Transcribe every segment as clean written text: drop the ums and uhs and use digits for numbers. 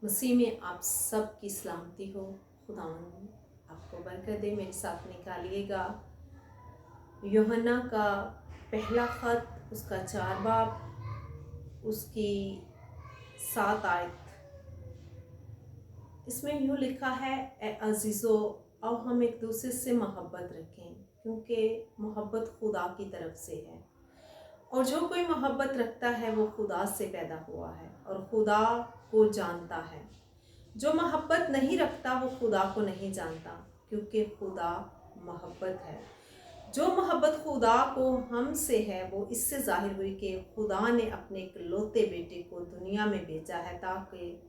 मसीह में आप सब की सलामती हो। खुदावंद आपको बरकत दे। मेरे साथ निकालिएगा यूहन्ना का पहला खत, उसका 4 बाब, उसकी 7 आयत। इसमें यूँ लिखा है, ए अजीज़ो, अब हम एक दूसरे से मोहब्बत रखें, क्योंकि मोहब्बत खुदा की तरफ से है, और जो कोई मोहब्बत रखता है वो खुदा से पैदा हुआ है और खुदा को जानता है। जो मोहब्बत नहीं रखता वो खुदा को नहीं जानता, क्योंकि खुदा मोहब्बत है। जो मोहब्बत खुदा को हमसे है वो इससे जाहिर हुई कि खुदा ने अपने इकलौते बेटे को दुनिया में भेजा है ताकि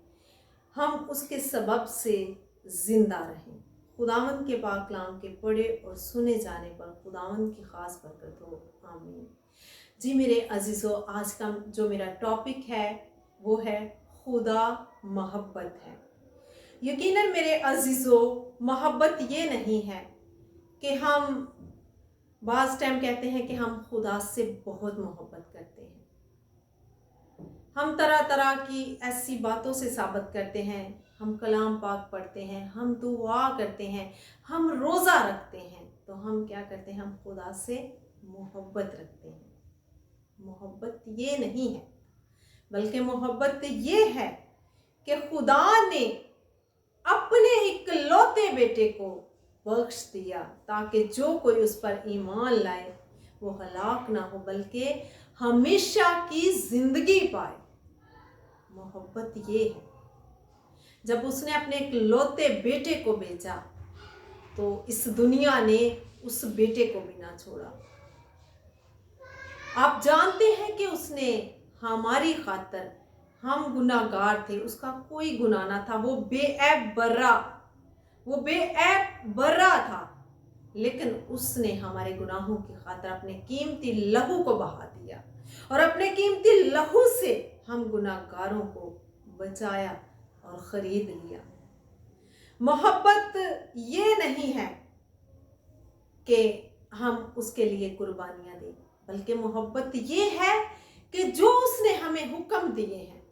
हम उसके सबब से जिंदा रहें। खुदावंद के पाक कलाम के पढ़े और सुने जाने पर खुदावंद की खास बरकत हो। आमीन। जी मेरे अजीज़ों, आज का जो मेरा टॉपिक है वो है खुदा मोहब्बत है। यकीनन मेरे अजीज़ों, मोहब्बत ये नहीं है कि हम बाज़ टाइम कहते हैं कि हम खुदा से बहुत मोहब्बत करते हैं। हम तरह तरह की ऐसी बातों से साबित करते हैं। हम कलाम पाक पढ़ते हैं, हम दुआ करते हैं, हम रोज़ा रखते हैं, तो हम क्या करते हैं? हम खुदा से मोहब्बत रखते हैं। मोहब्बत ये नहीं है, बल्कि मोहब्बत ये है कि खुदा ने अपने इकलौते बेटे को बख्श दिया ताकि जो कोई उस पर ईमान लाए वो हलाक ना हो बल्कि हमेशा की जिंदगी पाए। मोहब्बत ये है। जब उसने अपने इकलौते बेटे को बेचा तो इस दुनिया ने उस बेटे को भी ना छोड़ा। आप जानते हैं कि उसने हमारी खातर, हम गुनाहगार थे, उसका कोई गुनाह ना था, वो बेऐब बर्रा था, लेकिन उसने हमारे गुनाहों की खातर अपने कीमती लहू को बहा दिया और अपने कीमती लहू से हम गुनाहगारों को बचाया और खरीद लिया। मोहब्बत ये नहीं है कि हम उसके लिए कुर्बानियां दें, बल्कि मोहब्बत ये है कि जो उसने हमें हुक्म दिए हैं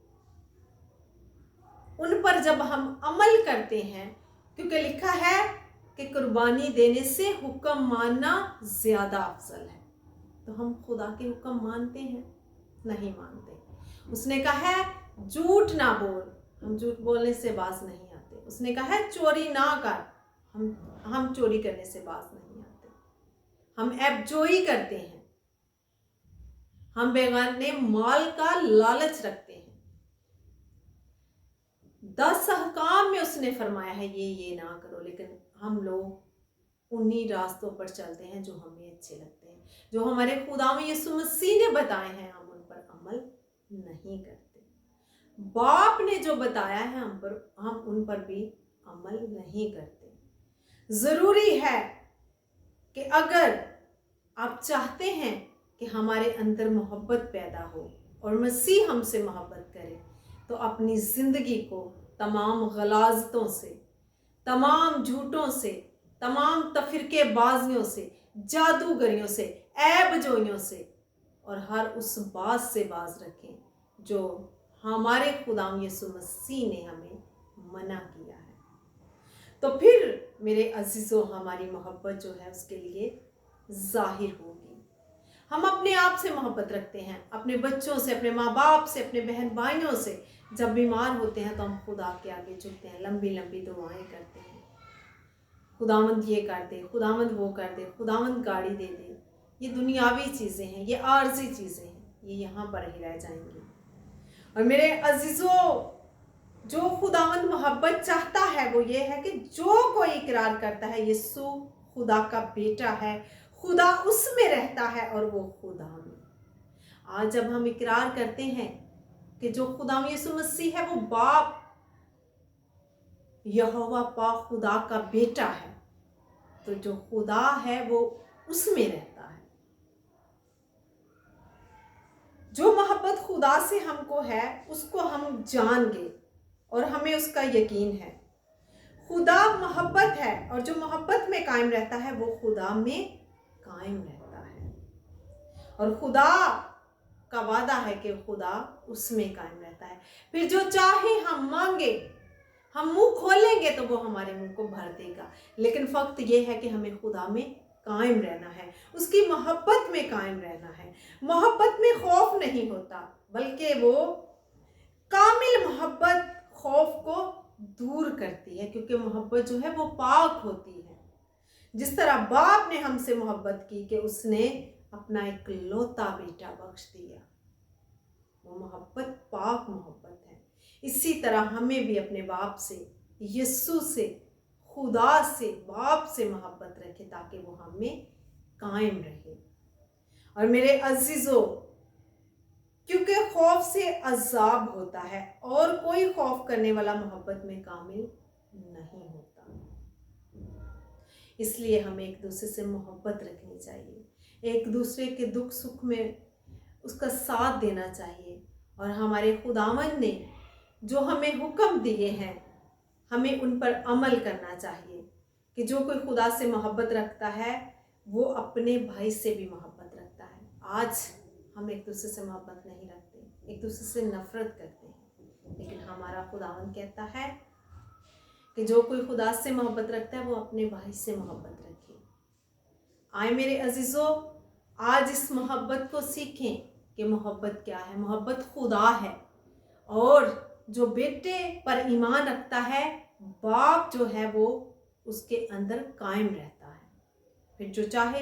उन पर जब हम अमल करते हैं, क्योंकि लिखा है कि कुर्बानी देने से हुक्म मानना ज्यादा अफजल है। तो हम खुदा के हुक्म मानते हैं? नहीं मानते। उसने कहा है झूठ ना बोल, हम झूठ बोलने से बाज नहीं आते। उसने कहा है चोरी ना कर, हम चोरी करने से बाज नहीं आते। हम ऐबजोई करते हैं, हम बेगाने माल का लालच रखते हैं। 10 अहकाम में उसने फरमाया है ये ना करो, लेकिन हम लोग उन्हीं रास्तों पर चलते हैं जो हमें अच्छे लगते हैं, जो हमारे खुदा में यीशु मसीह ने बताए हैं, हम उन पर अमल नहीं करते। बाप ने जो बताया है हम उन पर भी अमल नहीं करते। जरूरी है कि अगर आप चाहते हैं कि हमारे अंदर मोहब्बत पैदा हो और मसीह हमसे मोहब्बत करे, तो अपनी ज़िंदगी को तमाम गलाजतों से, तमाम झूठों से, तमाम तफिरके बाजियों से, जादूगरियों से, ऐबजोइयों से और हर उस बात से बाज रखें जो हमारे खुदाम यीशु मसीह ने हमें मना किया है। तो फिर मेरे अजीज़ों, हमारी मोहब्बत जो है उसके लिए जाहिर होगी। हम अपने आप से मोहब्बत रखते हैं, अपने बच्चों से, अपने माँ बाप से, अपने बहन भाइयों से। जब बीमार होते हैं तो हम खुदा के आगे झुकते हैं, लंबी लंबी दुआएं करते हैं, खुदावंद ये कर दे, खुदावंद वो कर दे, खुदावंद गाड़ी दे दे। ये दुनियावी चीज़ें हैं, ये आर्जी चीज़ें हैं, ये यहाँ पर ही रह जाएंगी। और मेरे अजीज़ों, जो खुदावंद मोहब्बत चाहता है वो ये है कि जो कोई इकरार करता है यीशु खुदा का बेटा है, खुदा उसमें रहता है और वो खुदा में। आज जब हम इकरार करते हैं कि जो खुदा यीशु मसीह है वो बाप यहोवा पाक खुदा का बेटा है, तो जो खुदा है वो उसमें रहता है। जो मोहब्बत खुदा से हमको है उसको हम जानेंगे और हमें उसका यकीन है। खुदा मोहब्बत है और जो मोहब्बत में कायम रहता है वो खुदा में कायम रहता है। और खुदा का वादा है कि खुदा उसमें कायम रहता है। फिर जो चाहे हम मांगे, हम मुंह खोलेंगे तो वो हमारे मुंह को भर देगा। लेकिन फक्त ये है कि हमें खुदा में कायम रहना है, उसकी मोहब्बत में कायम रहना है। मोहब्बत में खौफ नहीं होता, बल्कि वो कामिल मोहब्बत खौफ को दूर करती है, क्योंकि मोहब्बत जो है वो पाक होती है। जिस तरह बाप ने हमसे मोहब्बत की कि उसने अपना इकलौता बेटा बख्श दिया, वो मोहब्बत पाक मोहब्बत है। इसी तरह हमें भी अपने बाप से, यीशु से, खुदा से, बाप से मोहब्बत रखे ताकि वो हमें कायम रहे। और मेरे अजीजों, क्योंकि खौफ से अजाब होता है और कोई खौफ करने वाला मोहब्बत में कामिल नहीं होता। इसलिए हमें एक दूसरे से मोहब्बत रखनी चाहिए, एक दूसरे के दुख सुख में उसका साथ देना चाहिए। और हमारे खुदावंद ने जो हमें हुक्म दिए हैं, हमें उन पर अमल करना चाहिए कि जो कोई खुदा से मोहब्बत रखता है वो अपने भाई से भी मोहब्बत रखता है। आज हम एक दूसरे से मोहब्बत नहीं रखते, एक दूसरे से नफरत करते हैं, लेकिन हमारा खुदावंद कहता है कि जो कोई खुदा से मोहब्बत रखता है वो अपने भाई से मोहब्बत रखे। आए मेरे अजीज़ों, आज इस मोहब्बत को सीखें कि मोहब्बत क्या है। मोहब्बत खुदा है, और जो बेटे पर ईमान रखता है, बाप जो है वो उसके अंदर कायम रहता है। फिर जो चाहे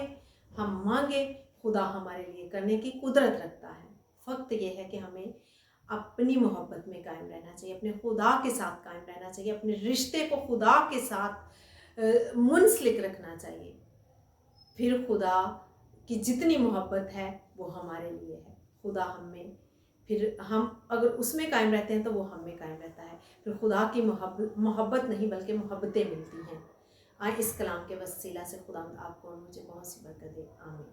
हम मांगे, खुदा हमारे लिए करने की कुदरत रखता है। फक्त ये है कि हमें अपनी मोहब्बत में कायम रहना चाहिए, अपने खुदा के साथ कायम रहना चाहिए, अपने रिश्ते को खुदा के साथ मुंसलिक रखना चाहिए। फिर खुदा की जितनी मोहब्बत है वो हमारे लिए है। खुदा हमें, फिर हम अगर उसमें कायम रहते हैं तो वो हमें कायम रहता है। फिर खुदा की मोहब्बत नहीं बल्कि मोहब्बतें मिलती हैं। आए इस कलाम के वसीला से खुदा आपको और मुझे बहुत सी बरकत दे। आमीन।